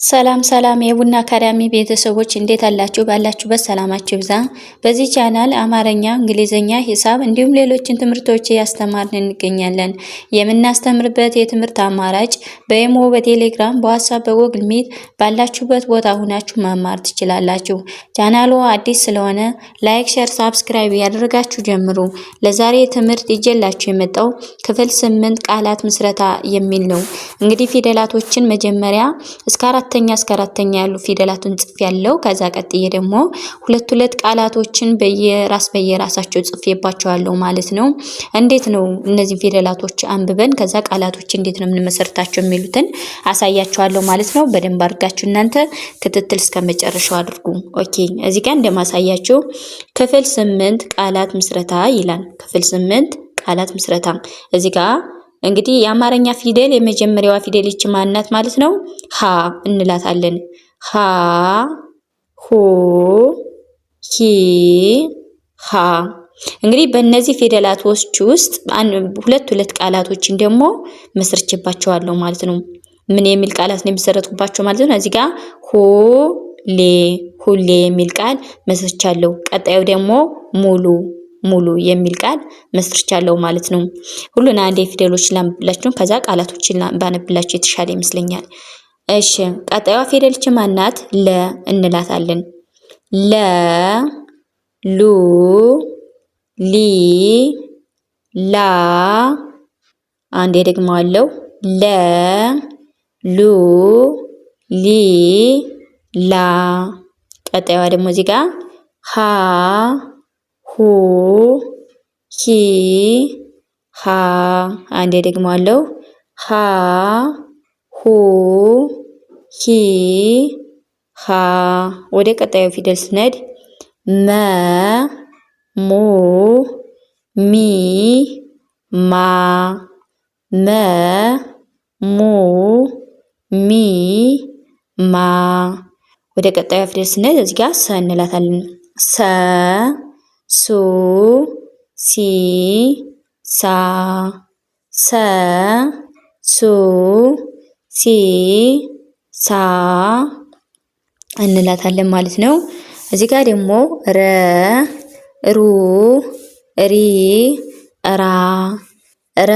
ሰላም ሰላም የቡና አካዳሚ ቤተሰቦች እንዴት አላችሁ? ባላችሁበት ሰላማችሁ ይብዛ። በዚህ ቻናል አማርኛ፣ እንግሊዝኛ፣ ሂሳብ እንዲሁም ሌሎችን ትምህርቶች እያስተማርን እንገኛለን። የምናስተምርበት የትምህርት አማራጭ በኢሞ፣ በቴሌግራም፣ በዋትስአፕ፣ በጎግል ሚት ባላችሁበት ቦታ ሆናችሁ መማር ትችላላችሁ። ቻናሉ አዲስ ስለሆነ ላይክ፣ ሼር፣ ሳብስክራይብ ያደረጋችሁ ጀምሩ። ለዛሬ ትምህርት ይዤላችሁ የመጣው ክፍል 8 ቃላት ምስረታ የሚል ነው። እንግዲህ ፊደላቶችን መጀመሪያ እስከ አራተኛ ያሉ ፊደላቱን ጽፍ ያለው ከዛ ቀጥዬ ደግሞ ሁለት ቃላቶችን በየራሳቸው ጽፌባቸዋለሁ ማለት ነው። እንዴት ነው እነዚህ ፊደላቶች አንብበን ከዛ ቃላቶች እንዴት ነው የምንመሰርታቸው የሚሉትን አሳያችኋለሁ ማለት ነው። በደንብ አድርጋችሁ እናንተ ክትትል እስከመጨረሻው አድርጉ። ኦኬ እዚህ ጋር እንደማሳያችሁ ክፍል 8 ቃላት ምስረታ ይላል። ክፍል 8 ቃላት ምስረታ እዚህ ጋር እንግዲህ የአማርኛ ፊደል የመጀመሪያዋ ፊደል ይች ማናት ማለት ነው? ሀ እንላታለን። ሀ ሁ ሂ ሃ። እንግዲህ በእነዚህ ፊደላቶች ውስጥ ሁለት ቃላቶችን ደግሞ መስርችባቸዋለሁ ማለት ነው። ምን የሚል ቃላት ነው የሚሰረቱባቸው ማለት ነው? እዚህ ጋር ሁሌ የሚል ቃል መስርቻለሁ። ቀጣዩ ደግሞ ሙሉ የሚል ቃል መስርቻለሁ ማለት ነው። ሁሉን አንድ ፊደሎች ላንብላችሁ ከዛ ቃላቶችን ባነብላችሁ የተሻለ ይመስለኛል። እሺ ቀጣዩዋ ፊደልች ማናት? ለ እንላታለን። ለ ሉ ሊ ላ። አንዴ ደግመዋለሁ። ለ ሉ ሊ ላ። ቀጣዩዋ ደግሞ እዚህ ጋር ሀ ሁ ሂ ሃ። አንዴ ደግመዋለሁ። ሀ ሁ ሂ ሃ። ወደ ቀጣዩ ፊደል ስንሄድ መ ሙ ሚ ማ። መ ሙ ሚ ማ። ወደ ቀጣዩ ፊደል ስንሄድ እዚህ ጋር ሰ እንላታለን። ሰ ሱ ሲ ሳ። ሰ ሱ ሲ ሳ እንላታለን ማለት ነው። እዚህ ጋር ደግሞ ረ ሩ ሪ ራ። ረ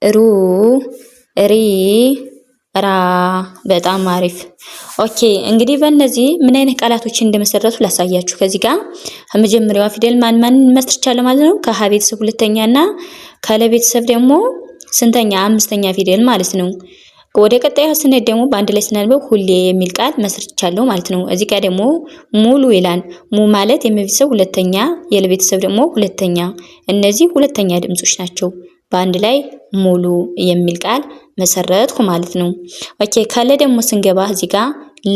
ሩ ሪ ራ። በጣም አሪፍ። ኦኬ እንግዲህ በእነዚህ ምን አይነት ቃላቶችን እንደመሰረቱ ላሳያችሁ። ከዚህ ጋር ከመጀመሪያዋ ፊደል ማን መስርቻለሁ ማለት ነው? ከሀ ቤተሰብ ሁለተኛና ከለ ቤተሰብ ደግሞ ስንተኛ? አምስተኛ ፊደል ማለት ነው። ወደ ቀጣዩ ስንሄድ ደግሞ በአንድ ላይ ስናነበው ሁሌ የሚል ቃል መስርቻለሁ ማለት ነው። እዚህ ጋር ደግሞ ሙሉ ይላል። ሙ ማለት የመቤተሰብ ሁለተኛ፣ የለ ቤተሰብ ደግሞ ሁለተኛ። እነዚህ ሁለተኛ ድምጾች ናቸው። በአንድ ላይ ሙሉ የሚል ቃል መሰረትኩ ማለት ነው። ኦኬ ካለ ደግሞ ስንገባ እዚህ ጋር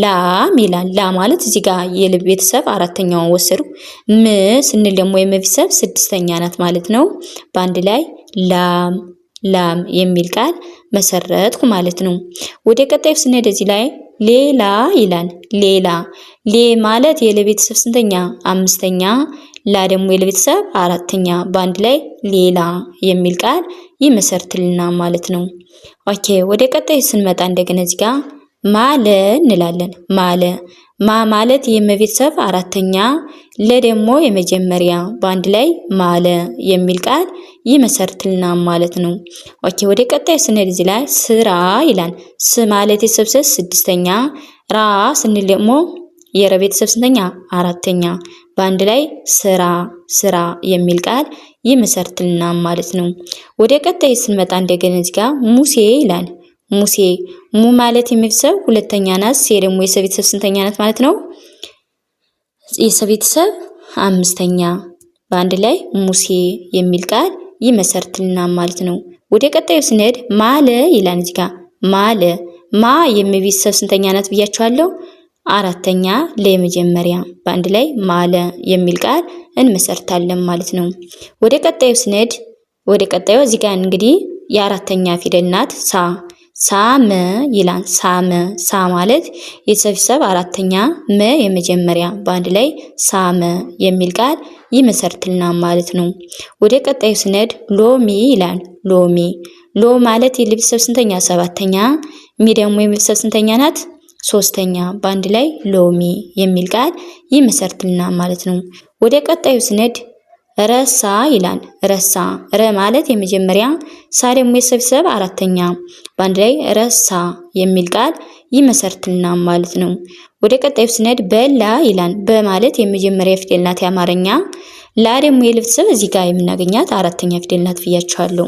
ላም ይላል። ላ ማለት እዚህ ጋር የልብ ቤተሰብ አራተኛውን ወሰዱ። ም ስንል ደግሞ የመቤተሰብ ስድስተኛ ናት ማለት ነው። በአንድ ላይ ላም የሚል ቃል መሰረትኩ ማለት ነው። ወደ ቀጣዩ ስንሄድ እዚህ ላይ ሌላ ይላል። ሌ ማለት የለቤተሰብ ስንተኛ? አምስተኛ። ላ ደግሞ የለቤተሰብ አራተኛ። በአንድ ላይ ሌላ የሚል ቃል ይመሰርትልና ማለት ነው። ኦኬ ወደ ቀጣዩ ስንመጣ እንደገና እዚህ ጋር ማለ እንላለን። ማ ማለት የመቤተሰብ አራተኛ፣ ለ ደግሞ የመጀመሪያ። በአንድ ላይ ማለ የሚል ቃል ይመሰርትልና ማለት ነው። ኦኬ ወደ ቀጣዩ ስንሄድ እዚህ ላይ ስራ ይላል። ስ ማለት የሰብሰብ ስድስተኛ፣ ራ ስንል ደግሞ የረ ቤተሰብ ስንተኛ? አራተኛ። በአንድ ላይ ስራ የሚል ቃል ይመሰርትልና ማለት ነው። ወደ ቀጣዩ ስንመጣ እንደገና እዚህ ጋር ሙሴ ይላል። ሙ ማለት የቤተሰብ ሁለተኛ ናት። ሴ ደግሞ የሰቤተሰብ ስንተኛ ናት ማለት ነው? የሰቤተሰብ አምስተኛ። በአንድ ላይ ሙሴ የሚል ቃል ይመሰርትልና ማለት ነው። ወደ ቀጣዩ ስንሄድ ማለ ይላል። እዚህ ጋር ማ የቤተሰብ ስንተኛ ናት ብያችኋለሁ? አራተኛ፣ ለመጀመሪያ። በአንድ ላይ ማለ የሚል ቃል እንመሰርታለን ማለት ነው። ወደ ቀጣዩ ስንሄድ እዚህ ጋር እንግዲህ የአራተኛ ፊደል ናት። ሳመ ይላል። ሳ ማለት የቤተሰብ አራተኛ፣ መ የመጀመሪያ። በአንድ ላይ ሳመ የሚል ቃል ይመሰርትልና ማለት ነው። ወደ ቀጣዩ ስንሄድ ሎሚ ይላል። ሎ ማለት የቤተሰብ ስንተኛ? ሰባተኛ። ሚ ደግሞ የቤተሰብ ስንተኛ ናት? ሶስተኛ በአንድ ላይ ሎሚ የሚል ቃል ይመሰርትልናል ማለት ነው። ወደ ቀጣዩ ስነድ ረሳ ይላል። ረሳ ረ ማለት የመጀመሪያ ሳ ደግሞ የሰብሰብ አራተኛ በአንድ ላይ ረሳ የሚል ቃል ይመሰርትልናል ማለት ነው። ወደ ቀጣዩ ስነድ በላ ይላል። በማለት የመጀመሪያ ፊደል ናት የአማርኛ። ላ ደግሞ የልብስብ እዚህ ጋር የምናገኛት አራተኛ ፊደል ናት ብያችኋለሁ።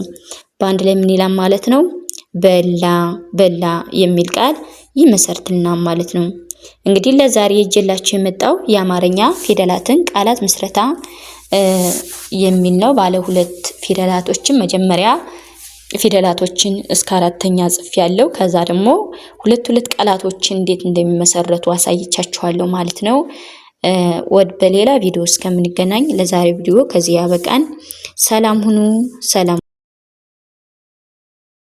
በአንድ ላይ ምን ይላል ማለት ነው? በላ በላ የሚል ቃል ይመሰርትልናል ማለት ነው። እንግዲህ ለዛሬ ይዤላችሁ የመጣው የአማርኛ ፊደላትን ቃላት ምስረታ የሚል ነው። ባለ ሁለት ፊደላቶችን መጀመሪያ ፊደላቶችን እስከ አራተኛ ጽፍ ያለው ከዛ ደግሞ ሁለት ቃላቶችን እንዴት እንደሚመሰረቱ አሳይቻችኋለሁ ማለት ነው። በሌላ ቪዲዮ እስከምንገናኝ ለዛሬ ቪዲዮ ከዚህ ያበቃን። ሰላም ሁኑ። ሰላም